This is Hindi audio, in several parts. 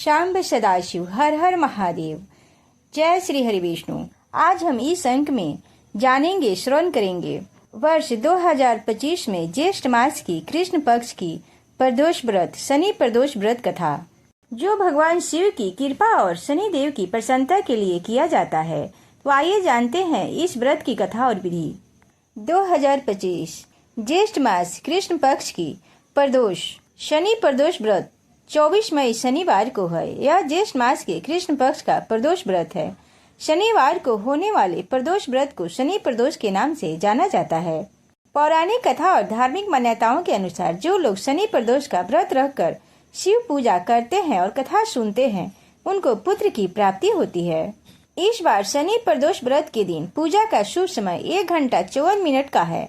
शांब सदाशिव, हर हर महादेव। जय श्री हरि विष्णु। आज हम इस अंक में जानेंगे, श्रवण करेंगे वर्ष 2025 में ज्येष्ठ मास की कृष्ण पक्ष की प्रदोष व्रत, शनि प्रदोष व्रत कथा, जो भगवान शिव की कृपा और शनि देव की प्रसन्नता के लिए किया जाता है। तो आइए जानते हैं इस व्रत की कथा और विधि। 2025 ज्येष्ठ मास कृष्ण पक्ष की प्रदोष शनि प्रदोष व्रत 24 मई शनिवार को है। यह ज्येष्ठ मास के कृष्ण पक्ष का प्रदोष व्रत है। शनिवार को होने वाले प्रदोष व्रत को शनि प्रदोष के नाम से जाना जाता है। पौराणिक कथा और धार्मिक मान्यताओं के अनुसार जो लोग शनि प्रदोष का व्रत रखकर शिव पूजा करते हैं और कथा सुनते हैं, उनको पुत्र की प्राप्ति होती है। इस बार शनि प्रदोष व्रत के दिन पूजा का शुभ समय 1 घंटा 54 मिनट का है।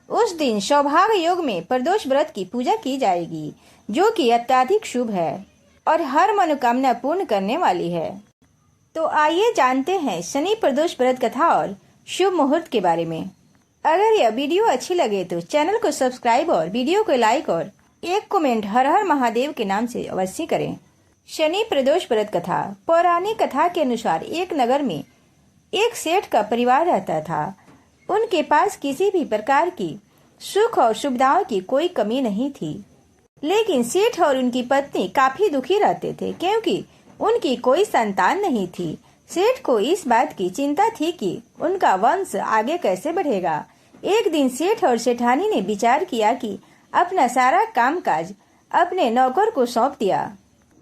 उस दिन सौभाग्य योग में प्रदोष व्रत की पूजा की जाएगी, जो कि अत्यधिक शुभ है और हर मनोकामना पूर्ण करने वाली है। तो आइए जानते हैं शनि प्रदोष व्रत कथा और शुभ मुहूर्त के बारे में। अगर यह वीडियो अच्छी लगे तो चैनल को सब्सक्राइब और वीडियो को लाइक और एक कमेंट हर हर महादेव के नाम से अवश्य करें। शनि प्रदोष व्रत कथा। पौराणिक कथा के अनुसार एक नगर में एक सेठ का परिवार रहता था। उनके पास किसी भी प्रकार की सुख और सुविधाओं की कोई कमी नहीं थी, लेकिन सेठ और उनकी पत्नी काफी दुखी रहते थे क्योंकि उनकी कोई संतान नहीं थी। सेठ को इस बात की चिंता थी कि उनका वंश आगे कैसे बढ़ेगा। एक दिन सेठ और सेठानी ने विचार किया कि अपना सारा कामकाज अपने नौकर को सौंप दिया।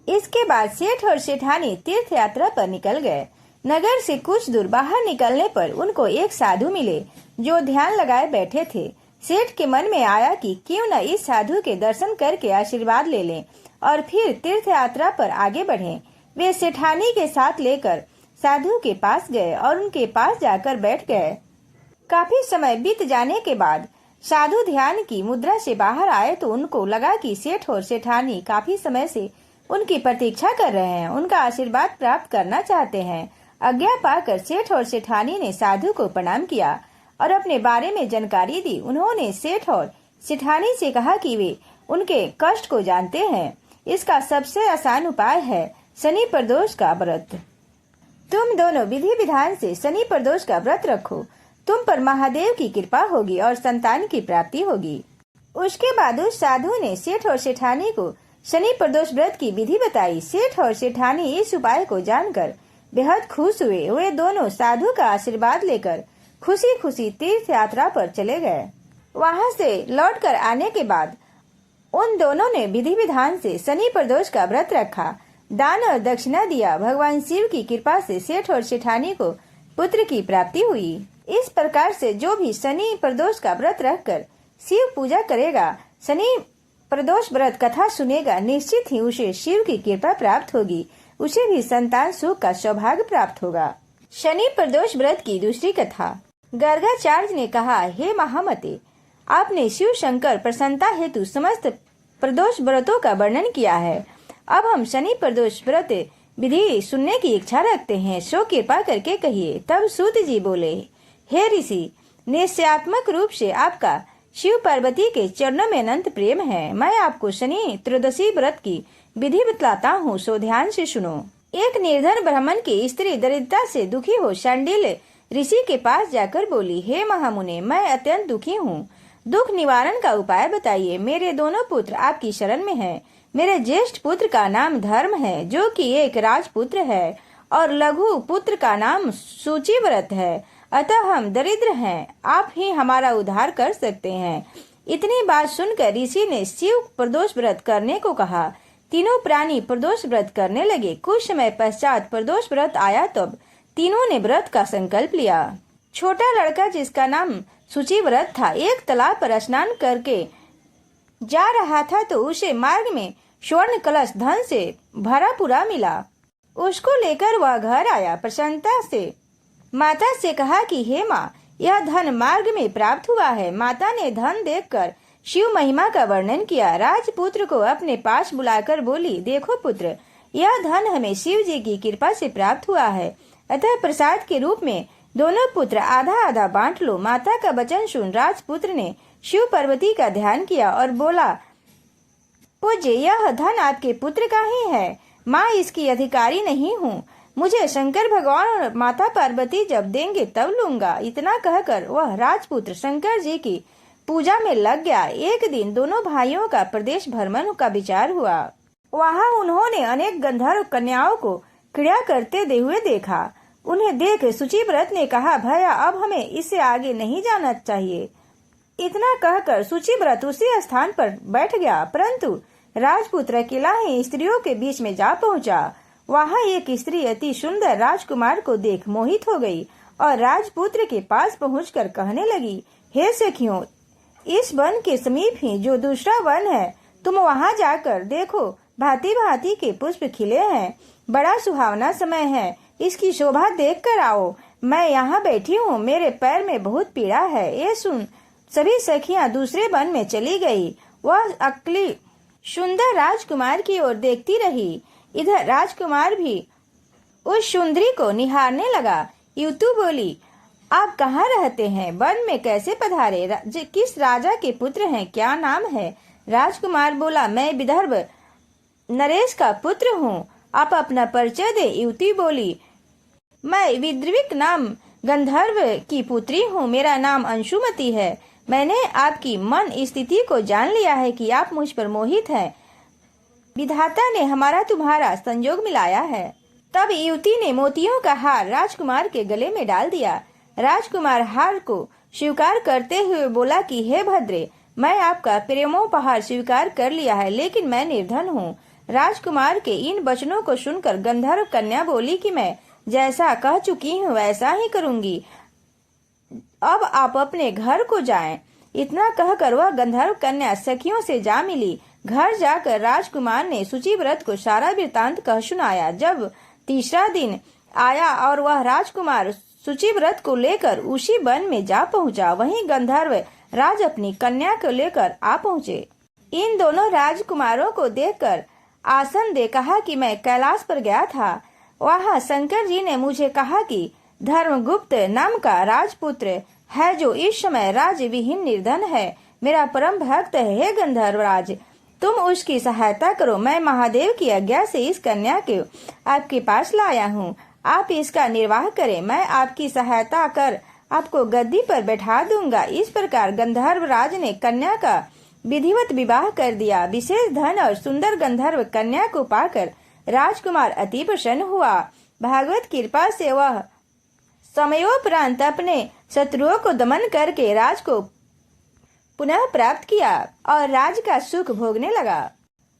इसके बाद सेठ और सेठानी तीर्थ यात्रा पर निकल गए। नगर से कुछ दूर बाहर निकलने पर उनको एक साधु मिले जो ध्यान लगाए बैठे थे। सेठ के मन में आया कि क्यों न इस साधु के दर्शन करके आशीर्वाद ले लें और फिर तीर्थ यात्रा पर आगे बढ़ें। वे सेठानी के साथ लेकर साधु के पास गए और उनके पास जाकर बैठ गए। काफी समय बीत जाने के बाद साधु ध्यान की मुद्रा से बाहर आए तो उनको लगा कि सेठ और सेठानी काफी समय से उनकी प्रतीक्षा कर रहे हैं, उनका आशीर्वाद प्राप्त करना चाहते हैं। आज्ञा पाकर सेठ और सेठानी ने साधु को प्रणाम किया और अपने बारे में जानकारी दी। उन्होंने सेठ और सेठानी से कहा कि वे उनके कष्ट को जानते हैं। इसका सबसे आसान उपाय है शनि प्रदोष का व्रत। तुम दोनों विधि विधान से शनि प्रदोष का व्रत रखो, तुम पर महादेव की कृपा होगी और संतान की प्राप्ति होगी। उसके बाद उस साधु ने सेठ और सेठानी को शनि प्रदोष व्रत की विधि बताई। सेठ और सेठानी इस उपाय को जानकर बेहद खुश हुए। वे दोनों साधु का आशीर्वाद लेकर खुशी खुशी तीर्थ यात्रा पर चले गए। वहां से लौटकर आने के बाद उन दोनों ने विधि विधान से शनि प्रदोष का व्रत रखा, दान और दक्षिणा दिया। भगवान शिव की कृपा से सेठ और सेठानी को पुत्र की प्राप्ति हुई। इस प्रकार से जो भी शनि प्रदोष का व्रत रखकर शिव पूजा करेगा, शनि प्रदोष व्रत कथा सुनेगा, निश्चित ही उसे शिव की कृपा प्राप्त होगी, उसे भी संतान सुख का सौभाग्य प्राप्त होगा। शनि प्रदोष व्रत की दूसरी कथा। गर्गाचार्य ने कहा, हे महामते, आपने शिव शंकर प्रसन्नता हेतु समस्त प्रदोष व्रतों का वर्णन किया है। अब हम शनि प्रदोष व्रत विधि सुनने की इच्छा रखते हैं, सो कृपा करके कहिए। तब सूत जी बोले, हे ऋषि, निश्चयात्मक रूप से आपका शिव पार्वती के चरणों में अनंत प्रेम है। मैं आपको शनि त्रयोदशी व्रत की विधि बतलाता हूँ, सो ध्यान से सुनो। एक निर्धन ब्राह्मण की स्त्री दरिद्रता से दुखी हो शांडिल्य ऋषि के पास जाकर बोली, हे महामुने, मैं अत्यंत दुखी हूँ, दुख निवारण का उपाय बताइए। मेरे दोनों पुत्र आपकी शरण में हैं। मेरे ज्येष्ठ पुत्र का नाम धर्म है, जो कि एक राजपुत्र है, और लघु पुत्र का नाम सूचिव्रत है। अतः हम दरिद्र हैं, आप ही हमारा उद्धार कर सकते हैं। इतनी बात सुनकर ऋषि ने शिव प्रदोष व्रत करने को कहा। तीनों प्राणी प्रदोष व्रत करने लगे। कुछ समय पश्चात प्रदोष व्रत आया, तब तीनों ने व्रत का संकल्प लिया। छोटा लड़का, जिसका नाम सूचिव्रत था, एक तालाब पर स्नान करके जा रहा था तो उसे मार्ग में स्वर्ण कलश धन से भरा पूरा मिला। उसको लेकर वह घर आया। प्रसन्नता से माता से कहा कि हे माँ, यह धन मार्ग में प्राप्त हुआ है। माता ने धन देखकर शिव महिमा का वर्णन किया। राजपुत्र को अपने पास बुलाकर बोली, देखो पुत्र, यह धन हमें शिव जी की कृपा से प्राप्त हुआ है, अतः प्रसाद के रूप में दोनों पुत्र आधा आधा बांट लो। माता का वचन सुन राजपुत्र ने शिव पार्वती का ध्यान किया और बोला, पूज्य, यह धन आपके पुत्र का ही है, माँ इसकी अधिकारी नहीं हूँ। मुझे शंकर भगवान और माता पार्वती जब देंगे तब लूंगा। इतना कहकर वह राजपुत्र शंकर जी की पूजा में लग गया। एक दिन दोनों भाइयों का प्रदेश भ्रमण का विचार हुआ। वहाँ उन्होंने अनेक गंधर्व कन्याओं को क्रीड़ा करते हुए देखा। उन्हें देख शुचिव्रत ने कहा, भैया अब हमें इससे आगे नहीं जाना चाहिए। इतना कहकर शुचिव्रत उसी स्थान पर बैठ गया, परंतु राजपुत्र अकेला ही स्त्रियों के बीच में जा पहुंचा। वहाँ एक स्त्री अति सुंदर राजकुमार को देख मोहित हो गई और राजपुत्र के पास पहुंचकर कहने लगी, हे सखियों, इस वन के समीप ही जो दूसरा वन है, तुम वहाँ जाकर देखो, भांति भांति के पुष्प खिले हैं, बड़ा सुहावना समय है, इसकी शोभा देख कर आओ। मैं यहाँ बैठी हूँ, मेरे पैर में बहुत पीड़ा है। ये सुन सभी सखियाँ दूसरे वन में चली गई। वह अकली सुंदर राजकुमार की ओर देखती रही। इधर राजकुमार भी उस सुंदरी को निहारने लगा। युवती बोली, आप कहाँ रहते हैं? वन में कैसे पधारे? किस राजा के पुत्र हैं? क्या नाम है? राजकुमार बोला, मैं विदर्भ नरेश का पुत्र हूँ, आप अपना परिचय दे। युवती बोली, मैं विद्रविक नाम गंधर्व की पुत्री हूँ, मेरा नाम अंशुमती है। मैंने आपकी मन स्थिति को जान लिया है कि आप मुझ पर मोहित हैं। विधाता ने हमारा तुम्हारा संयोग मिलाया है। तब युवती ने मोतियों का हार राजकुमार के गले में डाल दिया। राजकुमार हार को स्वीकार करते हुए बोला कि हे भद्रे, मैं आपका प्रेमोपहार स्वीकार कर लिया है, लेकिन मैं निर्धन हूँ। राजकुमार के इन वचनों को सुनकर गंधर्व कन्या बोली कि मैं जैसा कह चुकी हूँ वैसा ही करूंगी, अब आप अपने घर को जाएं। इतना कहकर वह गंधर्व कन्या सखियों से जा मिली। घर जाकर राजकुमार ने शुचिव्रत को सारा वृतांत कह सुनाया। जब तीसरा दिन आया और वह राजकुमार शुचिव्रत को लेकर उसी वन में जा पहुंचा, वहीं गंधर्व राज अपनी कन्या को लेकर आ पहुंचे। इन दोनों राजकुमारों को देखकर आसन दे कहा कि मैं कैलाश पर गया था। वहाँ शंकर जी ने मुझे कहा कि धर्मगुप्त नाम का राजपुत्र है जो इस समय राज विहीन निर्धन है, मेरा परम भक्त है। हे गंधर्वराज, तुम उसकी सहायता करो। मैं महादेव की आज्ञा से इस कन्या को आपके पास लाया हूँ, आप इसका निर्वाह करें। मैं आपकी सहायता कर आपको गद्दी पर बैठा दूंगा। इस प्रकार गंधर्वराज ने कन्या का विधिवत विवाह कर दिया। विशेष धन और सुंदर गंधर्व कन्या को पाकर राजकुमार अति प्रसन्न हुआ। भागवत कृपा से वह समयोपरांत अपने शत्रुओं को दमन करके राज को पुनः प्राप्त किया और राज का सुख भोगने लगा।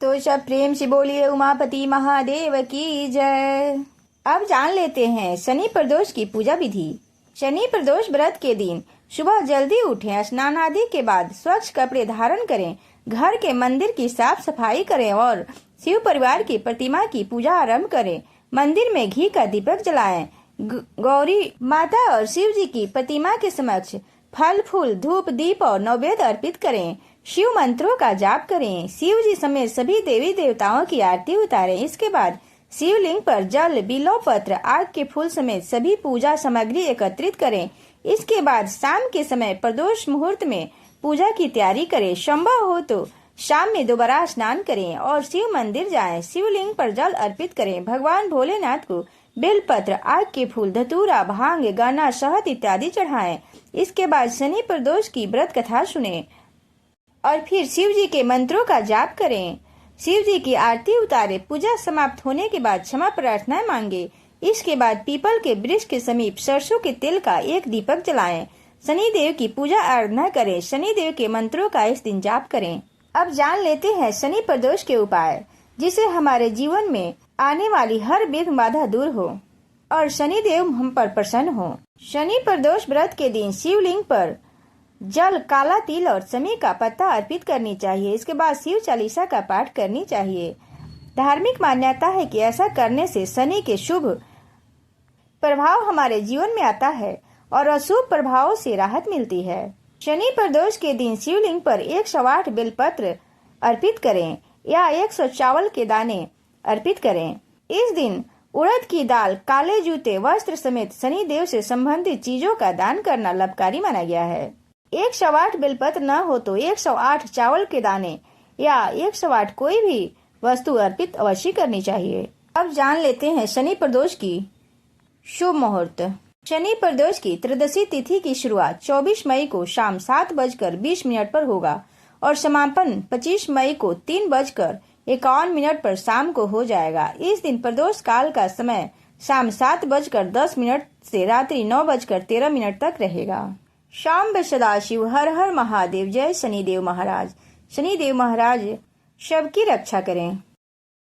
तो सब प्रेम से बोलिए उमापति महादेव की जय। अब जान लेते हैं शनि प्रदोष की पूजा विधि। शनि प्रदोष व्रत के दिन सुबह जल्दी उठें, स्नान आदि के बाद स्वच्छ कपड़े धारण करें, घर के मंदिर की साफ सफाई करें और शिव परिवार की प्रतिमा की पूजा आरंभ करें। मंदिर में घी का दीपक जलाएं। गौरी माता और शिव जी की प्रतिमा के समक्ष फल फूल धूप दीप और नैवेद्य अर्पित करें। शिव मंत्रों का जाप करें। शिव जी समेत सभी देवी देवताओं की आरती उतारें। इसके बाद शिवलिंग पर जल, बिल्वपत्र, आग के फूल समेत सभी पूजा सामग्री एकत्रित करें। इसके बाद शाम के समय प्रदोष मुहूर्त में पूजा की तैयारी करें। संभव हो तो शाम में दोबारा स्नान करें और शिव मंदिर जाएं। शिवलिंग पर जल अर्पित करें। भगवान भोलेनाथ को बेलपत्र, आग के फूल, धतूरा, भांग, गन्ना, शहद इत्यादि चढ़ाएं। इसके बाद शनि प्रदोष की व्रत कथा सुनें और फिर शिव जी के मंत्रों का जाप करें। शिव जी की आरती उतारे। पूजा समाप्त होने के बाद क्षमा प्रार्थना मांगे। इसके बाद पीपल के वृक्ष के समीप सरसों के तेल का एक दीपक जलाएं। शनि देव की पूजा आराधना करें। शनि देव के मंत्रों का इस दिन जाप करें। अब जान लेते हैं शनि प्रदोष के उपाय, जिससे हमारे जीवन में आने वाली हर विघ्न बाधा दूर हो और शनि देव हम पर प्रसन्न हो। शनि प्रदोष व्रत के दिन शिवलिंग पर जल, काला तिल और समी का पत्ता अर्पित करनी चाहिए। इसके बाद शिव चालीसा का पाठ करनी चाहिए। धार्मिक मान्यता है कि ऐसा करने से शनि के शुभ प्रभाव हमारे जीवन में आता है और अशुभ प्रभावों से राहत मिलती है। शनि प्रदोष के दिन शिवलिंग पर 108 बेलपत्र अर्पित करें या 100 चावल के दाने अर्पित करें। इस दिन उड़द की दाल, काले जूते, वस्त्र समेत शनि देव से संबंधित चीजों का दान करना लाभकारी माना गया है। 108 बेलपत्र न हो तो 108 चावल के दाने या 108 कोई भी वस्तु अर्पित अवश्य करनी चाहिए। अब जान लेते हैं शनि प्रदोष की शुभ मुहूर्त। शनि प्रदोष की त्रयोदशी तिथि की शुरुआत 24 मई को शाम 7:20 पर होगा और समापन 25 मई को 3:51 पर शाम को हो जाएगा। इस दिन प्रदोष काल का समय शाम 7:10 से रात्रि 9:13 तक रहेगा। शाम सदाशिव हर हर महादेव। जय शनिदेव महाराज। शनिदेव महाराज सबकी रक्षा करें।